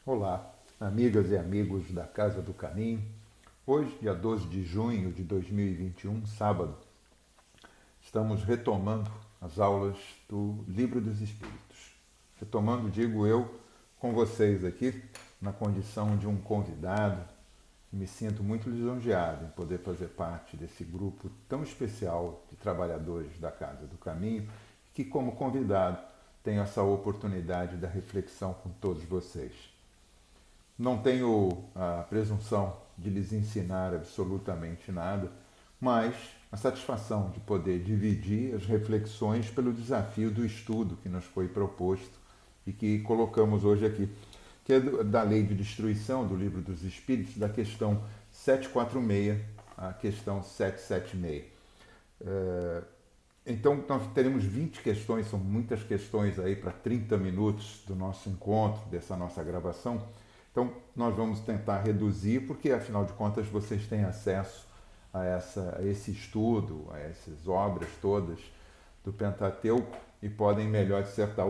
Olá, amigas e amigos da Casa do Caminho. Hoje, dia 12 de junho de 2021, sábado, estamos retomando as aulas do Livro dos Espíritos. Retomando, digo eu, com vocês aqui, na condição de um convidado. Me sinto muito lisonjeado em poder fazer parte desse grupo tão especial de trabalhadores da Casa do Caminho, que, como convidado, tenho essa oportunidade da reflexão com todos vocês. Não tenho a presunção de lhes ensinar absolutamente nada, mas a satisfação de poder dividir as reflexões pelo desafio do estudo que nos foi proposto e que colocamos hoje aqui, que é da Lei de Destruição do Livro dos Espíritos, da questão 746 à questão 776. Então, nós teremos 20 questões, são muitas questões aí para 30 minutos do nosso encontro, dessa nossa gravação. Então, nós vamos tentar reduzir, porque, afinal de contas, vocês têm acesso a esse estudo, a essas obras todas do Pentateuco e podem melhor dissertar.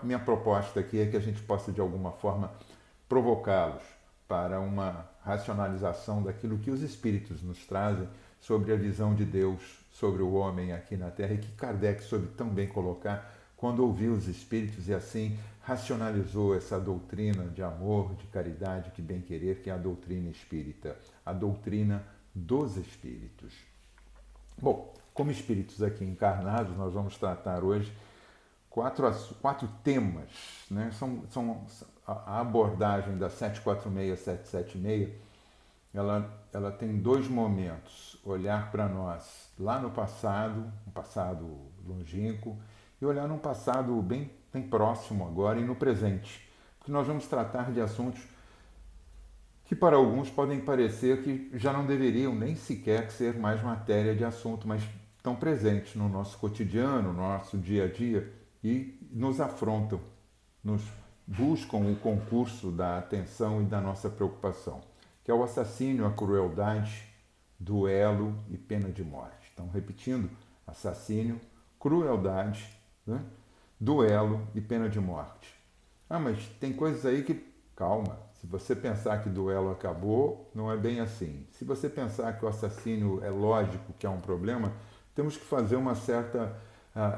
Minha proposta aqui é que a gente possa, de alguma forma, provocá-los para uma racionalização daquilo que os Espíritos nos trazem sobre a visão de Deus, sobre o homem aqui na Terra, e que Kardec soube tão bem colocar quando ouviu os Espíritos e assim racionalizou essa doutrina de amor, de caridade, de bem-querer, que é a doutrina espírita, a doutrina dos Espíritos. Bom, como espíritos aqui encarnados, nós vamos tratar hoje quatro temas, né? A abordagem da 746 776, ela tem dois momentos: olhar para nós lá no passado, um passado longínquo, e olhar num passado bem próximo agora e no presente, porque nós vamos tratar de assuntos que para alguns podem parecer que já não deveriam nem sequer ser mais matéria de assunto, mas estão presentes no nosso cotidiano, no nosso dia a dia, e nos afrontam, nos buscam o concurso da atenção e da nossa preocupação, que é o assassínio, a crueldade, duelo e pena de morte. Então, repetindo: assassínio, crueldade, né? Duelo e pena de morte. Ah, mas tem coisas aí que... Calma, se você pensar que o duelo acabou, não é bem assim. Se você pensar que o assassínio é lógico que é um problema, temos que fazer uma certa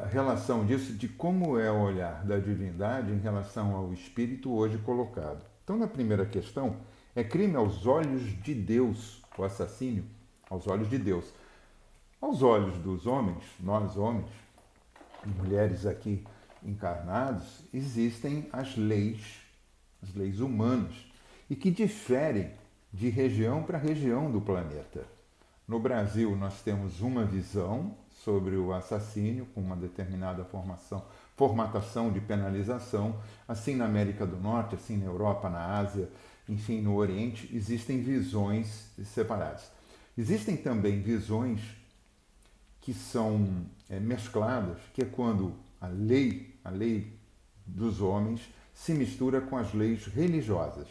relação disso, de como é o olhar da divindade em relação ao espírito hoje colocado. Então, na primeira questão, é crime aos olhos de Deus o assassínio? Aos olhos de Deus. Aos olhos dos homens, nós homens, mulheres aqui encarnados, existem as leis humanas, e que diferem de região para região do planeta. No Brasil, nós temos uma visão sobre o assassínio, com uma determinada formatação de penalização. Assim na América do Norte, assim na Europa, na Ásia, enfim, no Oriente, existem visões separadas. Existem também visões que são mescladas, que é quando a lei dos homens se mistura com as leis religiosas.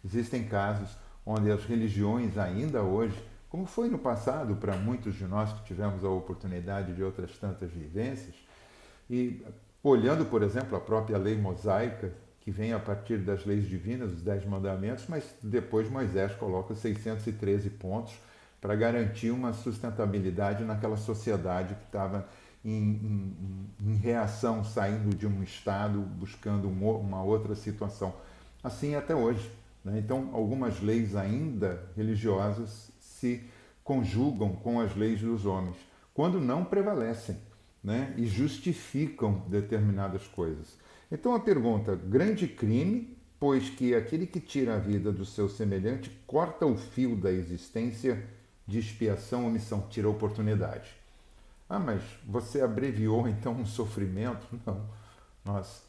Existem casos onde as religiões ainda hoje, como foi no passado para muitos de nós que tivemos a oportunidade de outras tantas vivências, e olhando, por exemplo, a própria lei mosaica, que vem a partir das leis divinas, os 10 mandamentos, mas depois Moisés coloca 613 pontos para garantir uma sustentabilidade naquela sociedade que estava em reação, saindo de um estado, buscando uma outra situação. Assim até hoje, né? Então, algumas leis ainda religiosas se conjugam com as leis dos homens, quando não prevalecem, né? E justificam determinadas coisas. Então a pergunta: grande crime, pois que aquele que tira a vida do seu semelhante corta o fio da existência de expiação ou missão, tira a oportunidade. Ah, mas você abreviou então um sofrimento? Não. Nós,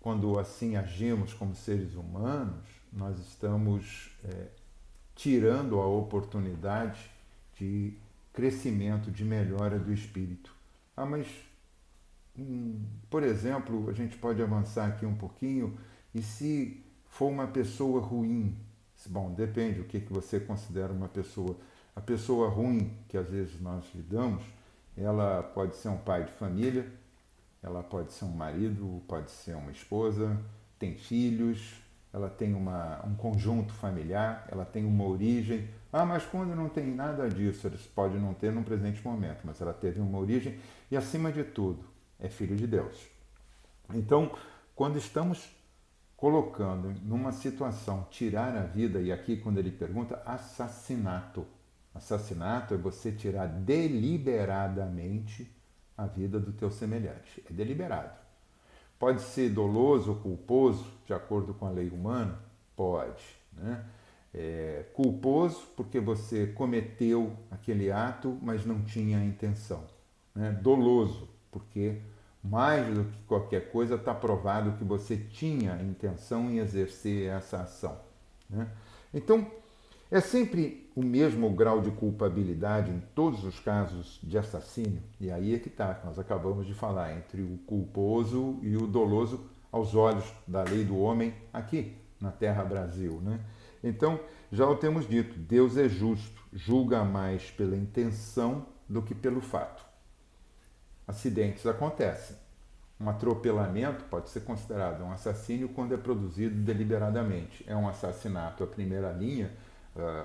quando assim agimos como seres humanos, nós estamos tirando a oportunidade de crescimento, de melhora do espírito. Ah, mas, por exemplo, a gente pode avançar aqui um pouquinho, e se for uma pessoa ruim? Bom, depende o que você considera uma pessoa. A pessoa ruim que às vezes nós lidamos, ela pode ser um pai de família, ela pode ser um marido, pode ser uma esposa, tem filhos, ela tem um conjunto familiar, ela tem uma origem. Ah, mas quando não tem nada disso, eles podem não ter num presente momento, mas ela teve uma origem e, acima de tudo, é filho de Deus. Então, quando estamos colocando numa situação tirar a vida, e aqui quando ele pergunta, assassinato. Assassinato é você tirar deliberadamente a vida do teu semelhante. É deliberado. Pode ser doloso ou culposo, de acordo com a lei humana? Pode. Né? Culposo porque você cometeu aquele ato, mas não tinha a intenção. Né? Doloso, porque mais do que qualquer coisa está provado que você tinha a intenção em exercer essa ação. Né? Então, é sempre o mesmo grau de culpabilidade em todos os casos de assassínio, e aí é que está, nós acabamos de falar, entre o culposo e o doloso aos olhos da lei do homem aqui na terra Brasil. Né? Então, já o temos dito, Deus é justo, julga mais pela intenção do que pelo fato. Acidentes acontecem. Um atropelamento pode ser considerado um assassínio quando é produzido deliberadamente. É um assassinato à primeira linha,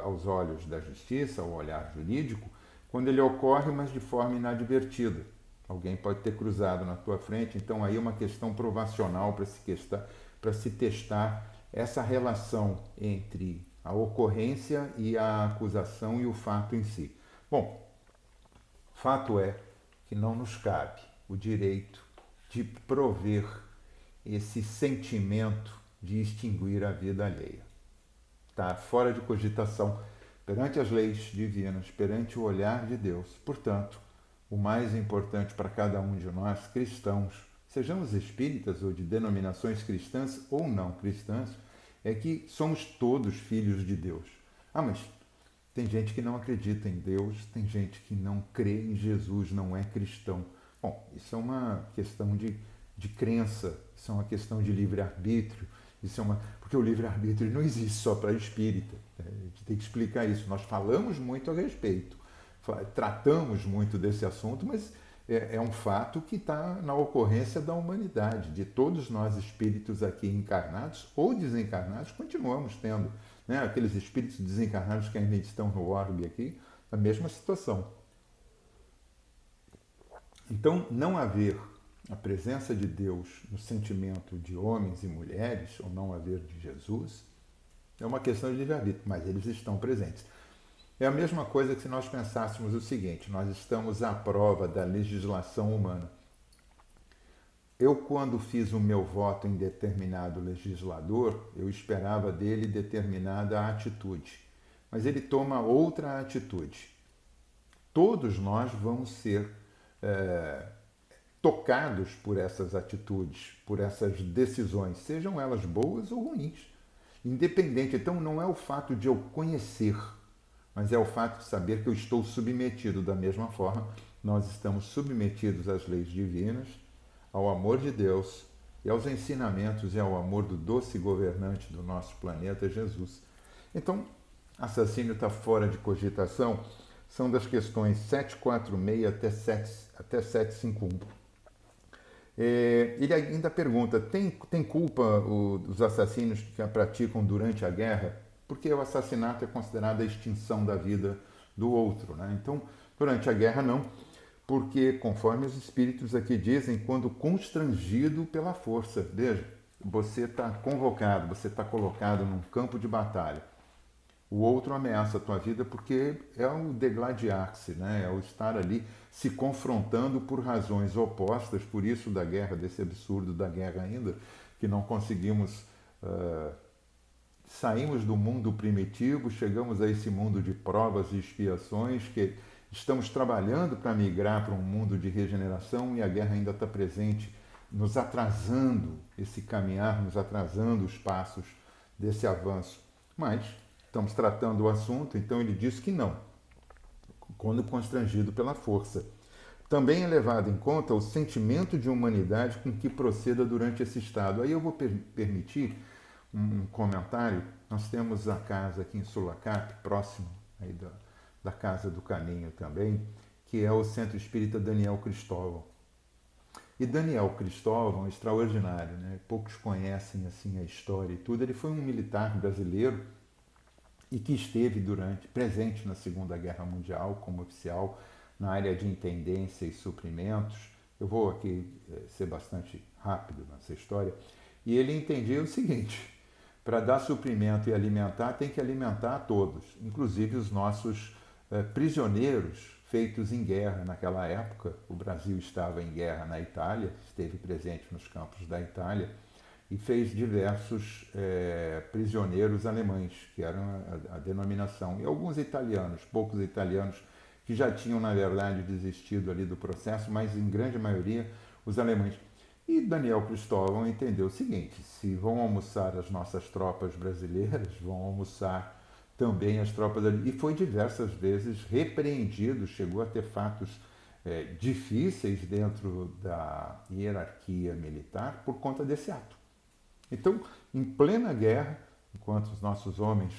aos olhos da justiça, ao olhar jurídico, quando ele ocorre, mas de forma inadvertida. Alguém pode ter cruzado na tua frente, então aí é uma questão provacional para se testar essa relação entre a ocorrência e a acusação e o fato em si. Bom, fato é que não nos cabe o direito de prover esse sentimento de extinguir a vida alheia. Está fora de cogitação perante as leis divinas, perante o olhar de Deus. Portanto, o mais importante para cada um de nós, cristãos, sejamos espíritas ou de denominações cristãs ou não cristãs, é que somos todos filhos de Deus. Ah, mas tem gente que não acredita em Deus, tem gente que não crê em Jesus, não é cristão. Bom, isso é uma questão de crença, isso é uma questão de livre-arbítrio, porque o livre-arbítrio não existe só para espírita. A gente tem que explicar isso. Nós falamos muito a respeito, tratamos muito desse assunto, mas é um fato que está na ocorrência da humanidade, de todos nós espíritos aqui encarnados ou desencarnados, continuamos tendo, né? Aqueles espíritos desencarnados que ainda estão no orbe aqui, a mesma situação. Então, não haver a presença de Deus no sentimento de homens e mulheres, ou não haver de Jesus, é uma questão de livre-arbítrio, mas eles estão presentes. É a mesma coisa que se nós pensássemos o seguinte: nós estamos à prova da legislação humana. Eu, quando fiz o meu voto em determinado legislador, eu esperava dele determinada atitude, mas ele toma outra atitude. Todos nós vamos ser tocados por essas atitudes, por essas decisões, sejam elas boas ou ruins. Independente, então não é o fato de eu conhecer, mas é o fato de saber que eu estou submetido. Da mesma forma, nós estamos submetidos às leis divinas, ao amor de Deus e aos ensinamentos e ao amor do doce governante do nosso planeta, Jesus. Então, assassínio está fora de cogitação, são das questões 746 até 751. Ele ainda pergunta, tem culpa os assassinos que a praticam durante a guerra? Porque o assassinato é considerado a extinção da vida do outro. Né? Então, durante a guerra não, porque, conforme os espíritos aqui dizem, quando constrangido pela força. Veja, você está convocado, você está colocado num campo de batalha. O outro ameaça a tua vida porque é o degladiar-se, né? É o estar ali se confrontando por razões opostas, por isso da guerra, desse absurdo da guerra ainda, que não conseguimos, saímos do mundo primitivo, chegamos a esse mundo de provas e expiações, que estamos trabalhando para migrar para um mundo de regeneração e a guerra ainda está presente, nos atrasando esse caminhar, nos atrasando os passos desse avanço. Mas estamos tratando o assunto, então ele diz que não, quando constrangido pela força. Também é levado em conta o sentimento de humanidade com que proceda durante esse estado. Aí eu vou permitir um comentário. Nós temos a casa aqui em Sulacap, próximo aí da Casa do Caminho também, que é o Centro Espírita Daniel Cristóvão. E Daniel Cristóvão é extraordinário, né? Poucos conhecem assim a história e tudo. Ele foi um militar brasileiro e que esteve presente na Segunda Guerra Mundial como oficial na área de intendência e suprimentos. Eu vou aqui ser bastante rápido nessa história. E ele entendia o seguinte: para dar suprimento e alimentar, tem que alimentar a todos, inclusive os nossos prisioneiros feitos em guerra naquela época. O Brasil estava em guerra na Itália, esteve presente nos campos da Itália e fez diversos prisioneiros alemães, que eram a denominação, e alguns italianos, poucos italianos que já tinham, na verdade, desistido ali do processo, mas em grande maioria os alemães. E Daniel Cristóvão entendeu o seguinte: se vão almoçar as nossas tropas brasileiras, vão almoçar também as tropas ali. E foi diversas vezes repreendido, chegou a ter fatos difíceis dentro da hierarquia militar por conta desse ato. Então, em plena guerra, enquanto os nossos homens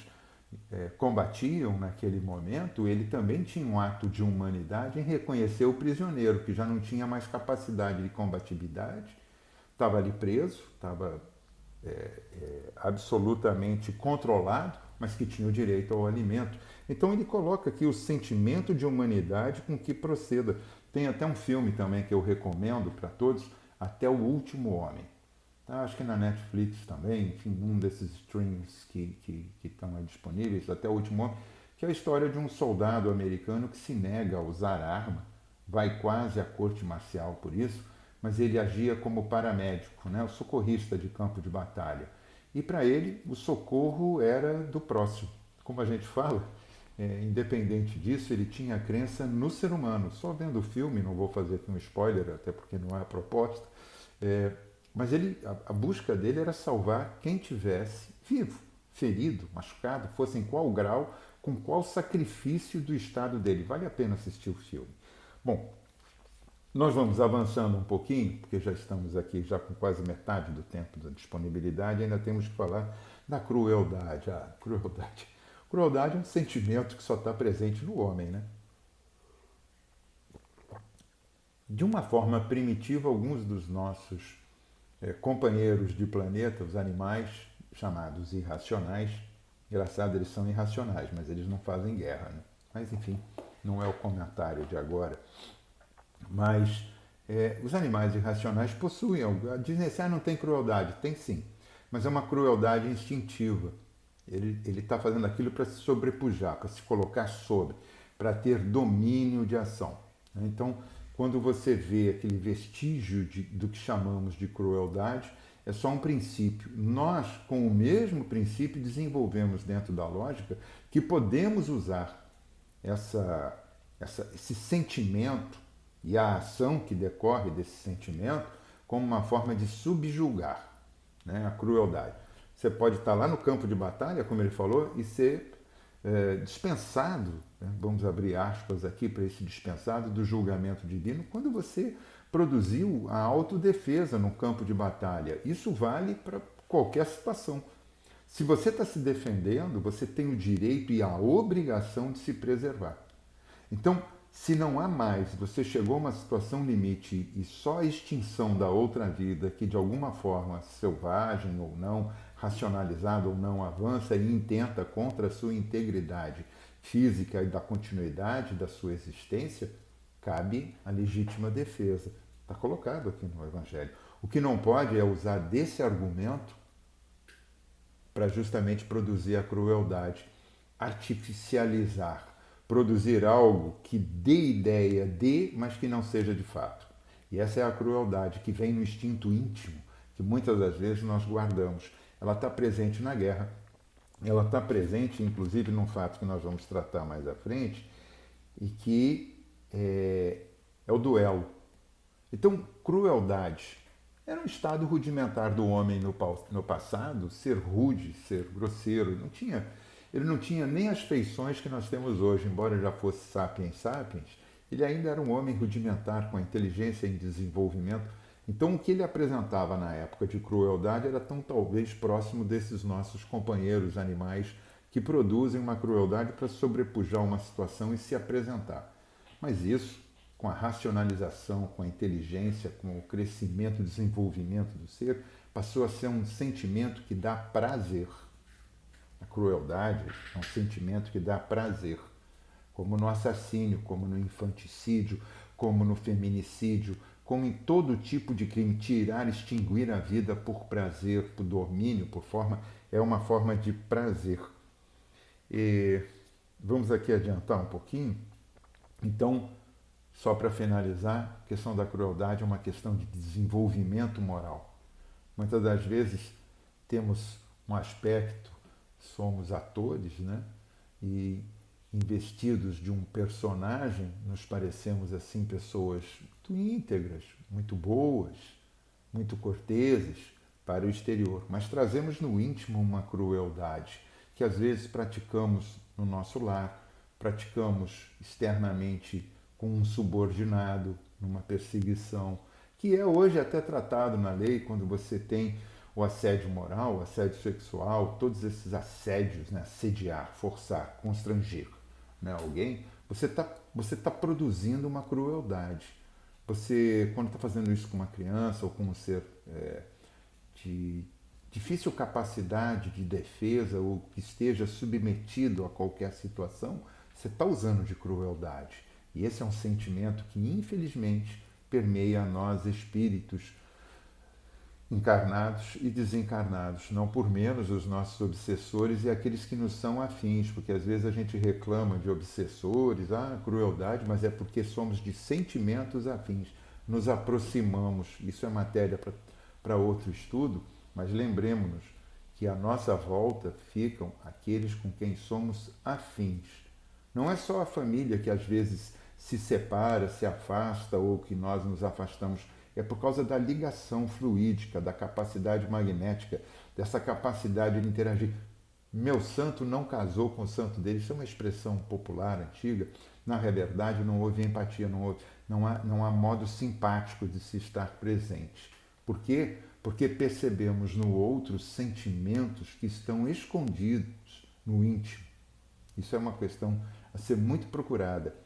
combatiam naquele momento, ele também tinha um ato de humanidade em reconhecer o prisioneiro, que já não tinha mais capacidade de combatividade, estava ali preso, estava absolutamente controlado, mas que tinha o direito ao alimento. Então ele coloca aqui o sentimento de humanidade com que proceda. Tem até um filme também que eu recomendo para todos, Até o Último Homem. Tá? Acho que na Netflix também, enfim, um desses streams que estão aí disponíveis, Até o Último Homem, que é a história de um soldado americano que se nega a usar arma, vai quase à corte marcial por isso, mas ele agia como paramédico, né? O socorrista de campo de batalha. E para ele, o socorro era do próximo. Como a gente fala, independente disso, ele tinha a crença no ser humano. Só vendo o filme, não vou fazer aqui um spoiler, até porque não é a proposta, mas a busca dele era salvar quem tivesse vivo, ferido, machucado, fosse em qual grau, com qual sacrifício do estado dele. Vale a pena assistir o filme. Bom, nós vamos avançando um pouquinho, porque já estamos aqui já com quase metade do tempo da disponibilidade, ainda temos que falar da crueldade. A crueldade. Crueldade é um sentimento que só está presente no homem, né? De uma forma primitiva, alguns dos nossos companheiros de planeta, os animais chamados irracionais, engraçado, eles são irracionais, mas eles não fazem guerra, né? Mas enfim, não é o comentário de agora. Mas os animais irracionais possuem algo. Dizem assim, não tem crueldade. Tem sim, mas é uma crueldade instintiva. Ele está fazendo aquilo para se sobrepujar, para se colocar sobre, para ter domínio de ação. Então, quando você vê aquele vestígio do que chamamos de crueldade, é só um princípio. Nós, com o mesmo princípio, desenvolvemos dentro da lógica que podemos usar esse sentimento e a ação que decorre desse sentimento como uma forma de subjugar, né, a crueldade. Você pode estar lá no campo de batalha, como ele falou, e ser dispensado, né, vamos abrir aspas aqui para esse dispensado do julgamento divino, quando você produziu a autodefesa no campo de batalha. Isso vale para qualquer situação. Se você está se defendendo, você tem o direito e a obrigação de se preservar. Então, se não há mais, você chegou a uma situação limite e só a extinção da outra vida, que de alguma forma, selvagem ou não, racionalizada ou não, avança e intenta contra a sua integridade física e da continuidade da sua existência, cabe a legítima defesa. Está colocado aqui no Evangelho. O que não pode é usar desse argumento para justamente produzir a crueldade, artificializar, produzir algo que dê ideia de, mas que não seja de fato. E essa é a crueldade que vem no instinto íntimo, que muitas das vezes nós guardamos. Ela está presente na guerra, ela está presente, inclusive, num fato que nós vamos tratar mais à frente, e que é o duelo. Então, crueldade era um estado rudimentar do homem no passado, ser rude, ser grosseiro. Ele não tinha nem as feições que nós temos hoje, embora já fosse sapiens sapiens, ele ainda era um homem rudimentar, com a inteligência em desenvolvimento. Então, o que ele apresentava na época de crueldade era tão talvez próximo desses nossos companheiros animais que produzem uma crueldade para sobrepujar uma situação e se apresentar. Mas isso com a racionalização, com a inteligência, com o crescimento, desenvolvimento do ser, passou a ser um sentimento que dá prazer. A crueldade é um sentimento que dá prazer, como no assassínio, como no infanticídio, como no feminicídio, como em todo tipo de crime. Tirar, extinguir a vida por prazer, por domínio, por forma, é uma forma de prazer. E vamos aqui adiantar um pouquinho. Então, só para finalizar, a questão da crueldade é uma questão de desenvolvimento moral. Muitas das vezes temos um aspecto, somos atores, né? E investidos de um personagem, nos parecemos assim pessoas muito íntegras, muito boas, muito corteses para o exterior, mas trazemos no íntimo uma crueldade que às vezes praticamos no nosso lar, praticamos externamente com um subordinado, numa perseguição, que é hoje até tratado na lei quando você tem o assédio moral, o assédio sexual, todos esses assédios, né? Assediar, forçar, constranger, né? Alguém, você tá produzindo uma crueldade. Você, quando está fazendo isso com uma criança ou com um ser de difícil capacidade de defesa ou que esteja submetido a qualquer situação, você está usando de crueldade. E esse é um sentimento que, infelizmente, permeia a nós espíritos encarnados e desencarnados, não por menos os nossos obsessores e aqueles que nos são afins, porque às vezes a gente reclama de obsessores, crueldade, mas é porque somos de sentimentos afins, nos aproximamos. Isso é matéria para outro estudo, mas lembremos-nos que à nossa volta ficam aqueles com quem somos afins. Não é só a família que às vezes se separa, se afasta ou que nós nos afastamos. É por causa da ligação fluídica, da capacidade magnética, dessa capacidade de interagir. Meu santo não casou com o santo dele. Isso é uma expressão popular, antiga. Na verdade, não houve empatia, não há modo simpático de se estar presente. Por quê? Porque percebemos no outro sentimentos que estão escondidos no íntimo. Isso é uma questão a ser muito procurada.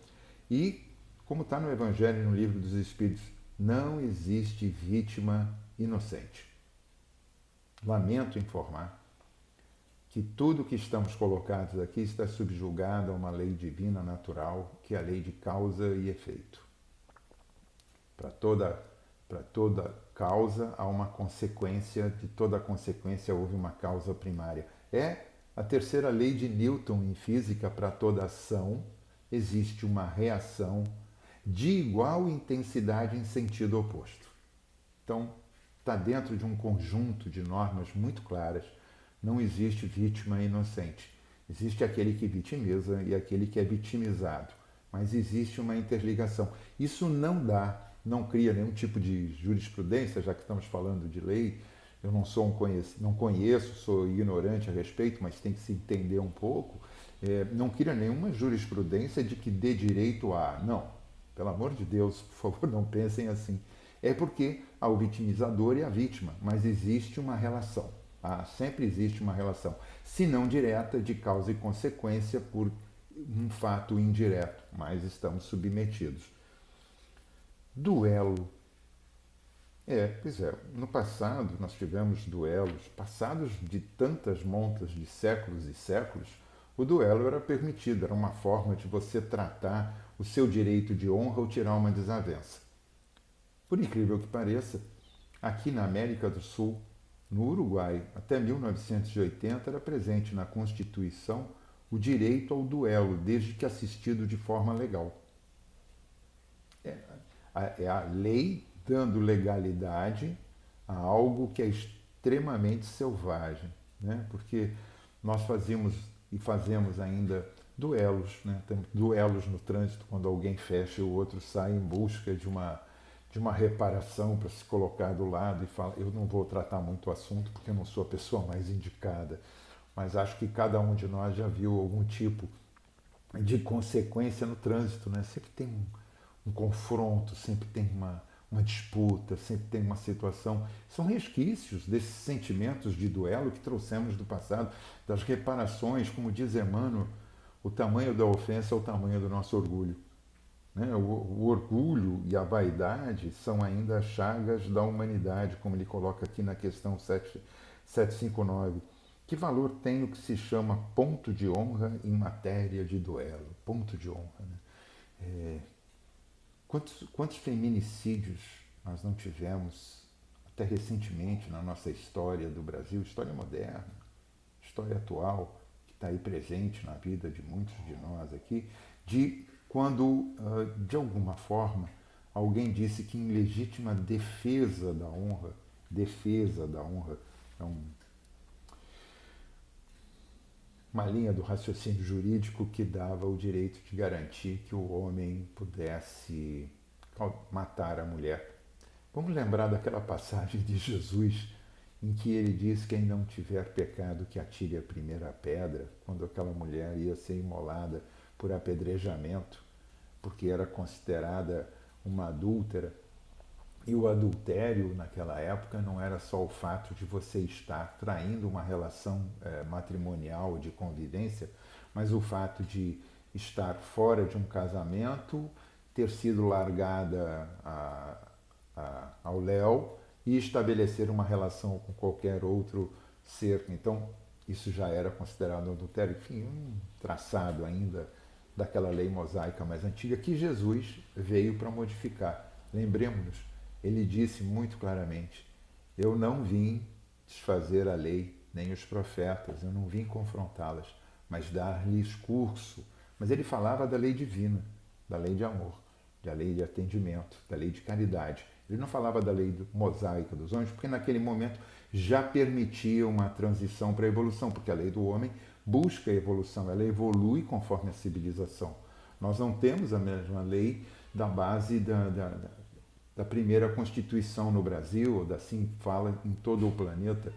E, como está no Evangelho e no Livro dos Espíritos, não existe vítima inocente. Lamento informar que tudo que estamos colocados aqui está subjugado a uma lei divina natural, que é a lei de causa e efeito. Para toda causa há uma consequência, de toda consequência houve uma causa primária. É a terceira lei de Newton em física: para toda ação existe uma reação de igual intensidade em sentido oposto. Então, está dentro de um conjunto de normas muito claras. Não existe vítima inocente. Existe aquele que vitimiza e aquele que é vitimizado. Mas existe uma interligação. Isso não cria nenhum tipo de jurisprudência, já que estamos falando de lei. Eu não conheço, sou ignorante a respeito, mas tem que se entender um pouco. Não cria nenhuma jurisprudência de que dê direito a... Não. Pelo amor de Deus, por favor, não pensem assim. É porque há o vitimizador e a vítima, mas existe uma relação. Sempre existe uma relação, se não direta, de causa e consequência por um fato indireto, mas estamos submetidos. Duelo. Pois é, no passado nós tivemos duelos, passados de tantas montas de séculos e séculos, o duelo era permitido, era uma forma de você tratar o seu direito de honra ou tirar uma desavença. Por incrível que pareça, aqui na América do Sul, no Uruguai, até 1980, era presente na Constituição o direito ao duelo, desde que assistido de forma legal. É a lei dando legalidade a algo que é extremamente selvagem, né? Porque nós fazíamos e fazemos ainda duelos, né? Temos duelos no trânsito, quando alguém fecha e o outro sai em busca de uma reparação para se colocar do lado e fala. Eu não vou tratar muito o assunto porque eu não sou a pessoa mais indicada, mas acho que cada um de nós já viu algum tipo de consequência no trânsito, né? Sempre tem um confronto, sempre tem uma disputa, sempre tem uma situação. São resquícios desses sentimentos de duelo que trouxemos do passado, das reparações, como diz Emmanuel, o tamanho da ofensa é o tamanho do nosso orgulho. né? O orgulho e a vaidade são ainda chagas da humanidade, como ele coloca aqui na questão 759. Que valor tem o que se chama ponto de honra em matéria de duelo? Ponto de honra. Né? Quantos feminicídios nós não tivemos até recentemente na nossa história do Brasil, história moderna, história atual, que está aí presente na vida de muitos de nós aqui, de quando, de alguma forma, alguém disse que em legítima defesa da honra, é uma linha do raciocínio jurídico que dava o direito de garantir que o homem pudesse matar a mulher. Vamos lembrar daquela passagem de Jesus em que ele diz: quem não tiver pecado que atire a primeira pedra, quando aquela mulher ia ser imolada por apedrejamento, porque era considerada uma adúltera. E o adultério naquela época não era só o fato de você estar traindo uma relação matrimonial de convivência, mas o fato de estar fora de um casamento, ter sido largada ao léu e estabelecer uma relação com qualquer outro ser. Então, isso já era considerado adultério. Enfim, um traçado ainda daquela lei mosaica mais antiga que Jesus veio para modificar. Lembremos-nos, ele disse muito claramente: eu não vim desfazer a lei nem os profetas, eu não vim confrontá-las, mas dar-lhes curso. Mas ele falava da lei divina, da lei de amor, da lei de atendimento, da lei de caridade. Ele não falava da lei mosaica dos anjos, porque naquele momento já permitia uma transição para a evolução, porque a lei do homem busca a evolução, ela evolui conforme a civilização. Nós não temos a mesma lei da base da primeira Constituição no Brasil, assim fala em todo o planeta.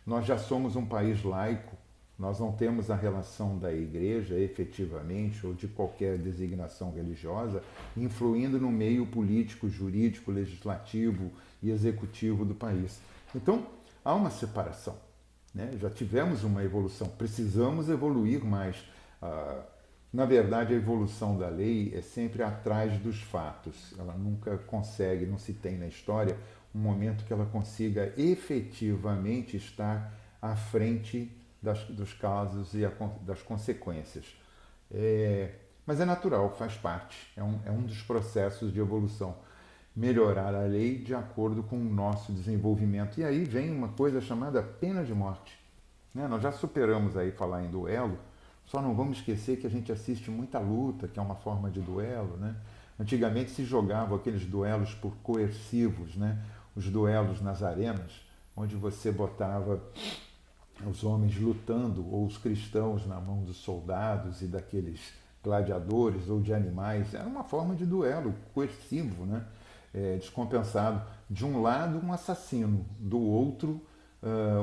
Nós já somos um país laico, nós não temos a relação da igreja, efetivamente, ou de qualquer designação religiosa, influindo no meio político, jurídico, legislativo e executivo do país. Então, há uma separação. Né? Já tivemos uma evolução, precisamos evoluir mais. Na verdade, a evolução da lei é sempre atrás dos fatos. Ela nunca consegue, não se tem na história, um momento que ela consiga efetivamente estar à frente dos casos e das consequências. Mas é natural, faz parte, é um dos processos de evolução. Melhorar a lei de acordo com o nosso desenvolvimento. E aí vem uma coisa chamada pena de morte. Né? Nós já superamos aí falar em duelo, só não vamos esquecer que a gente assiste muita luta, que é uma forma de duelo. Né? Antigamente se jogavam aqueles duelos por coercivos, né? Os duelos nas arenas, onde você botava os homens lutando, ou os cristãos na mão dos soldados e daqueles gladiadores ou de animais. Era uma forma de duelo coercivo, né? Descompensado. De um lado, um assassino, do outro,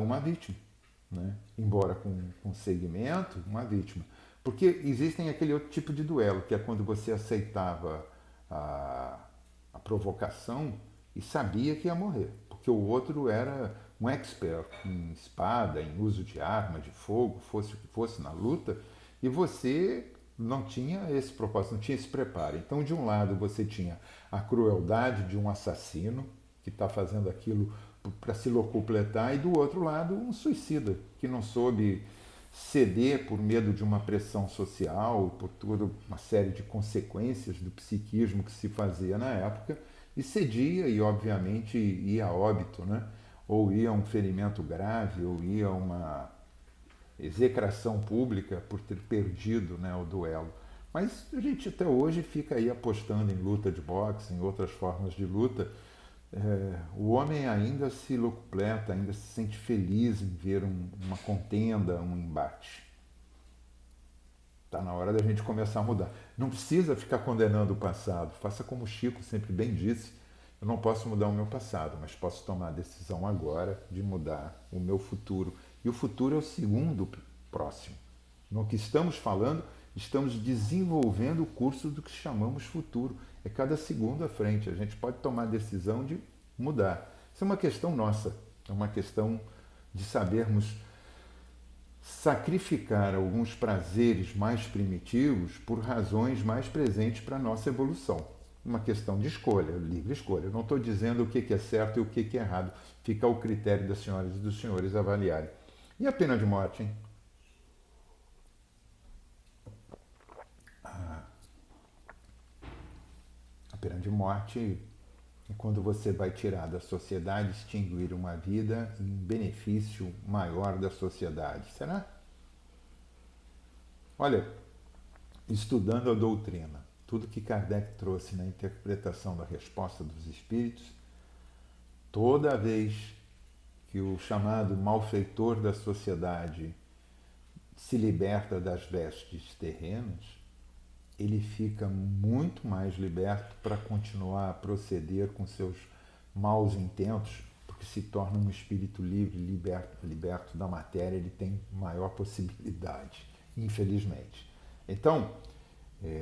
uma vítima. Né? Embora com segmento, uma vítima. Porque existem aquele outro tipo de duelo, que é quando você aceitava a provocação e sabia que ia morrer, porque o outro era um expert em espada, em uso de arma, de fogo, fosse o que fosse na luta, e você não tinha esse propósito, não tinha esse preparo. Então, de um lado, você tinha a crueldade de um assassino que está fazendo aquilo para se locupletar, e do outro lado, um suicida que não soube ceder por medo de uma pressão social, por toda uma série de consequências do psiquismo que se fazia na época, e cedia e, obviamente, ia a óbito, né? Ou ia a um ferimento grave, ou ia a uma execração pública por ter perdido, né, o duelo. Mas a gente até hoje fica aí apostando em luta de boxe, em outras formas de luta. O homem ainda se locupleta, ainda se sente feliz em ver uma contenda, um embate. Está na hora da gente começar a mudar. Não precisa ficar condenando o passado. Faça como o Chico sempre bem disse: eu não posso mudar o meu passado, mas posso tomar a decisão agora de mudar o meu futuro. E o futuro é o segundo próximo. No que estamos falando, estamos desenvolvendo o curso do que chamamos futuro. É cada segundo à frente. A gente pode tomar a decisão de mudar. Isso é uma questão nossa. É uma questão de sabermos sacrificar alguns prazeres mais primitivos por razões mais presentes para a nossa evolução. Uma questão de escolha, livre escolha. Eu não estou dizendo o que é certo e o que é errado. Fica ao critério das senhoras e dos senhores avaliarem. E a pena de morte, hein? A pena de morte é quando você vai tirar da sociedade, extinguir uma vida em benefício maior da sociedade. Será? Olha, estudando a doutrina, tudo que Kardec trouxe na interpretação da resposta dos espíritos, toda vez que o chamado malfeitor da sociedade se liberta das vestes terrenas, ele fica muito mais liberto para continuar a proceder com seus maus intentos, porque se torna um espírito livre, liberto da matéria, ele tem maior possibilidade, infelizmente. Então,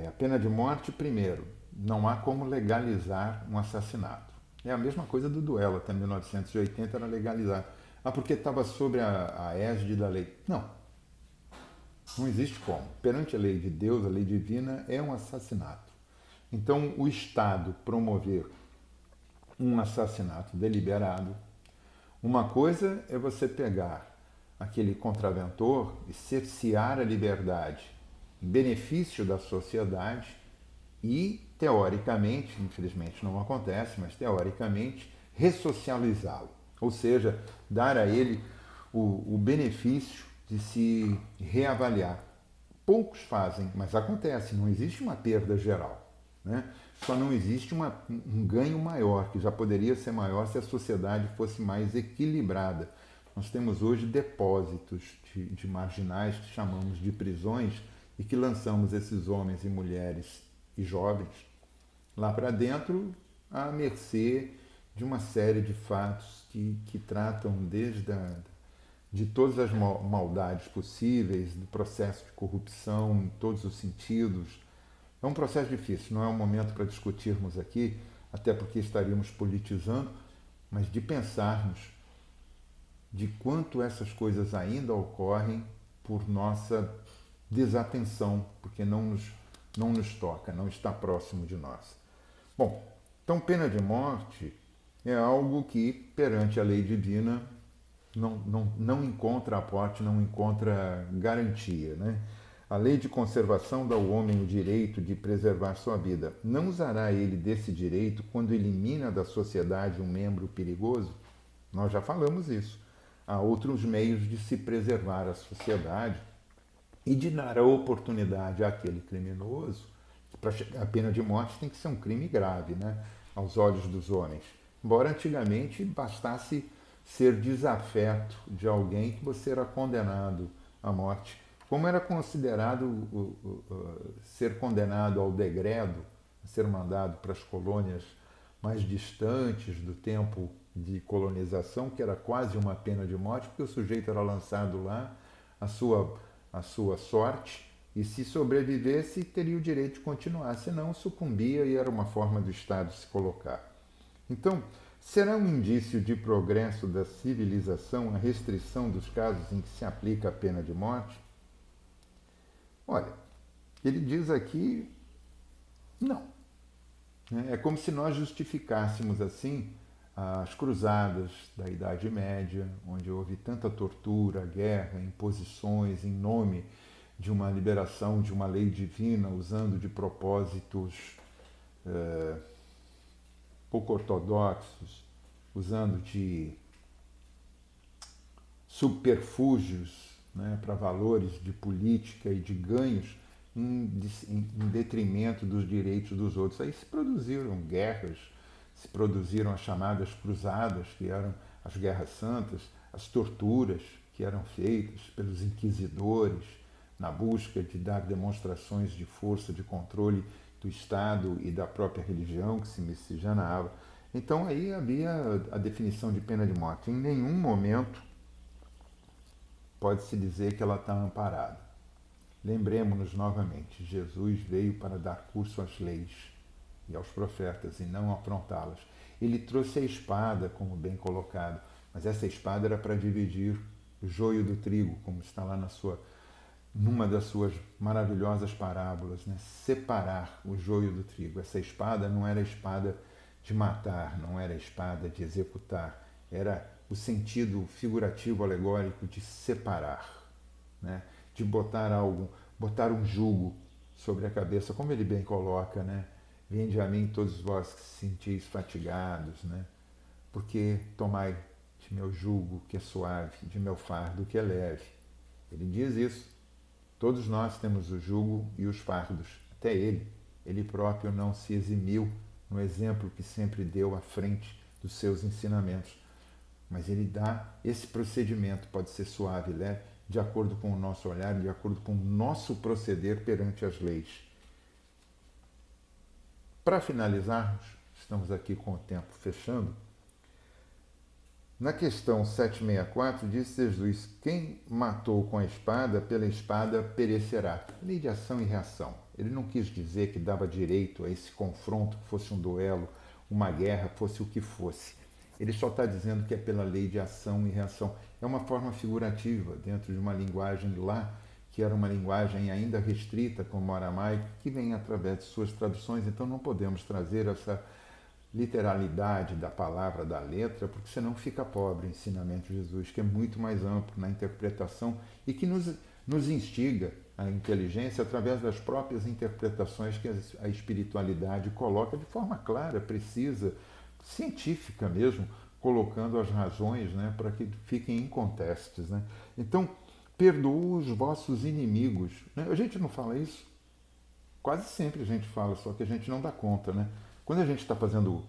a pena de morte, primeiro, não há como legalizar um assassinato. É a mesma coisa do duelo, até 1980 era legalizado. Porque estava sobre a égide da lei. Não existe como. Perante a lei de Deus, a lei divina, é um assassinato. Então, o Estado promover um assassinato deliberado, uma coisa é você pegar aquele contraventor e cercear a liberdade em benefício da sociedade e, teoricamente, infelizmente não acontece, mas teoricamente, ressocializá-lo. Ou seja, dar a ele o benefício de se reavaliar. Poucos fazem, mas acontece, não existe uma perda geral. Né? Só não existe um ganho maior, que já poderia ser maior se a sociedade fosse mais equilibrada. Nós temos hoje depósitos de marginais que chamamos de prisões e que lançamos esses homens e mulheres e jovens lá para dentro à mercê de uma série de fatos que tratam de todas as maldades possíveis, do processo de corrupção em todos os sentidos. É um processo difícil, não é um momento para discutirmos aqui, até porque estaríamos politizando, mas de pensarmos de quanto essas coisas ainda ocorrem por nossa desatenção, porque não nos toca, não está próximo de nós. Bom, então pena de morte é algo que, perante a lei divina, não encontra aporte, não encontra garantia. Né? A lei de conservação dá ao homem o direito de preservar sua vida. Não usará ele desse direito quando elimina da sociedade um membro perigoso? Nós já falamos isso. Há outros meios de se preservar a sociedade e de dar a oportunidade àquele criminoso. Para chegar à pena de morte tem que ser um crime grave, né? Aos olhos dos homens. Embora antigamente bastasse ser desafeto de alguém que você era condenado à morte. Como era considerado ser condenado ao degredo, ser mandado para as colônias mais distantes do tempo de colonização, que era quase uma pena de morte, porque o sujeito era lançado lá, a sua sorte, e se sobrevivesse, teria o direito de continuar, senão sucumbia e era uma forma do Estado se colocar. Então, será um indício de progresso da civilização a restrição dos casos em que se aplica a pena de morte? Olha, ele diz aqui, não. É como se nós justificássemos assim as cruzadas da Idade Média, onde houve tanta tortura, guerra, imposições em nome de uma liberação, de uma lei divina, usando de propósitos pouco ortodoxos, usando de subterfúgios, né, para valores de política e de ganhos em detrimento dos direitos dos outros. Aí se produziram guerras, se produziram as chamadas cruzadas, que eram as guerras santas, as torturas que eram feitas pelos inquisidores na busca de dar demonstrações de força, de controle do Estado e da própria religião que se miscigenava. Então aí havia a definição de pena de morte. Em nenhum momento pode-se dizer que ela está amparada. Lembremos-nos novamente, Jesus veio para dar curso às leis e aos profetas e não afrontá-las. Ele trouxe a espada, como bem colocado, mas essa espada era para dividir o joio do trigo, como está lá numa das suas maravilhosas parábolas, né? Separar o joio do trigo. Essa espada não era espada de matar, não era espada de executar, era o sentido figurativo, alegórico de separar, né? De botar um jugo sobre a cabeça, como ele bem coloca, né? Vinde a mim todos vós que se sentis fatigados, né? Porque tomai de meu jugo que é suave, de meu fardo que é leve. Ele diz isso. Todos nós temos o jugo e os fardos. Até ele próprio não se eximiu no exemplo que sempre deu à frente dos seus ensinamentos. Mas ele dá esse procedimento, pode ser suave e leve, de acordo com o nosso olhar, de acordo com o nosso proceder perante as leis. Para finalizarmos, estamos aqui com o tempo fechando, na questão 764 diz Jesus, quem matou com a espada, pela espada perecerá. Lei de ação e reação. Ele não quis dizer que dava direito a esse confronto, que fosse um duelo, uma guerra, fosse o que fosse. Ele só está dizendo que é pela lei de ação e reação. É uma forma figurativa, dentro de uma linguagem lá, que era uma linguagem ainda restrita, como o aramaico, que vem através de suas traduções. Então não podemos trazer essa literalidade da palavra, da letra, porque senão fica pobre o ensinamento de Jesus, que é muito mais amplo na interpretação e que nos instiga a inteligência através das próprias interpretações que a espiritualidade coloca de forma clara, precisa, científica mesmo, colocando as razões, né, para que fiquem incontestes. Né? Então, perdoa os vossos inimigos. Né? A gente não fala isso? Quase sempre a gente fala, só que a gente não dá conta, né? Quando a gente está fazendo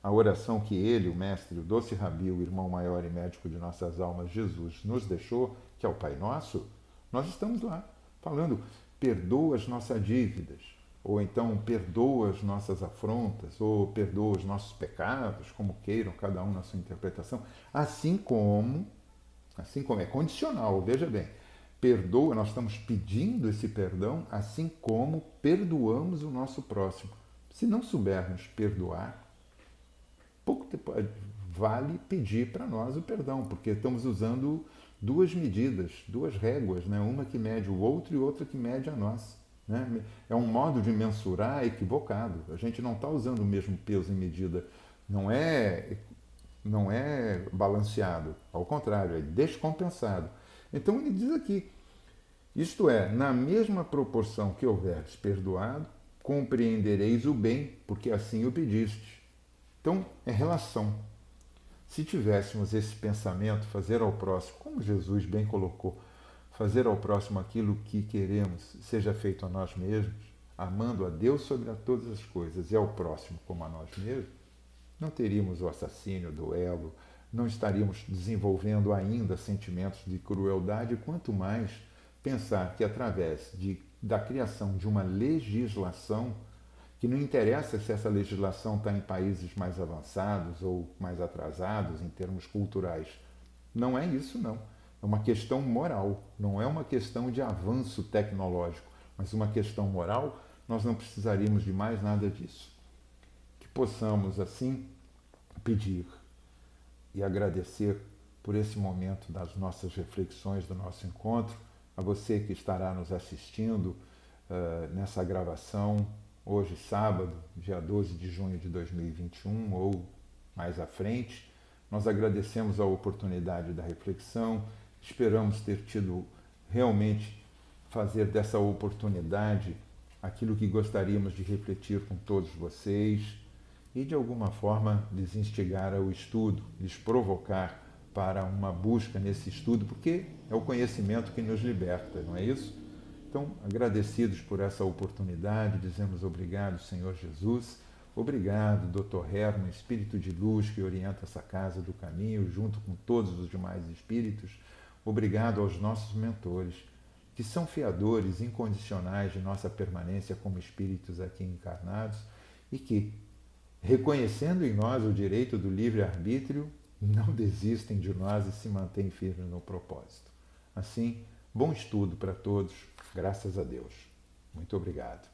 a oração que ele, o Mestre, o doce Rabi, o irmão maior e médico de nossas almas, Jesus, nos deixou, que é o Pai Nosso, nós estamos lá falando, perdoa as nossas dívidas, ou então perdoa as nossas afrontas, ou perdoa os nossos pecados, como queiram, cada um na sua interpretação, assim como é condicional, veja bem, perdoa, nós estamos pedindo esse perdão, assim como perdoamos o nosso próximo. Se não soubermos perdoar, pouco vale pedir para nós o perdão, porque estamos usando duas medidas, duas réguas, né? Uma que mede o outro e outra que mede a nós. Né? É um modo de mensurar equivocado. A gente não está usando o mesmo peso e medida. Não é balanceado, ao contrário, é descompensado. Então ele diz aqui, isto é, na mesma proporção que houveres perdoado, compreendereis o bem, porque assim o pediste. Então, é relação. Se tivéssemos esse pensamento, fazer ao próximo, como Jesus bem colocou, fazer ao próximo aquilo que queremos, seja feito a nós mesmos, amando a Deus sobre todas as coisas e ao próximo como a nós mesmos, não teríamos o assassínio, o duelo, não estaríamos desenvolvendo ainda sentimentos de crueldade, quanto mais pensar que através da criação de uma legislação, que não interessa se essa legislação está em países mais avançados ou mais atrasados em termos culturais. Não é isso, não. É uma questão moral, não é uma questão de avanço tecnológico, mas uma questão moral, nós não precisaríamos de mais nada disso. Que possamos, assim, pedir e agradecer por esse momento das nossas reflexões, do nosso encontro, a você que estará nos assistindo nessa gravação, hoje sábado, dia 12 de junho de 2021, ou mais à frente. Nós agradecemos a oportunidade da reflexão, esperamos ter tido realmente fazer dessa oportunidade aquilo que gostaríamos de refletir com todos vocês e de alguma forma lhes instigar ao estudo, lhes provocar para uma busca nesse estudo, porque é o conhecimento que nos liberta, não é isso? Então, agradecidos por essa oportunidade, dizemos obrigado, Senhor Jesus, obrigado, Dr. Herman, espírito de luz que orienta essa casa do caminho, junto com todos os demais espíritos, obrigado aos nossos mentores, que são fiadores incondicionais de nossa permanência como espíritos aqui encarnados e que, reconhecendo em nós o direito do livre-arbítrio, não desistem de nós e se mantêm firmes no propósito. Assim, bom estudo para todos, graças a Deus. Muito obrigado.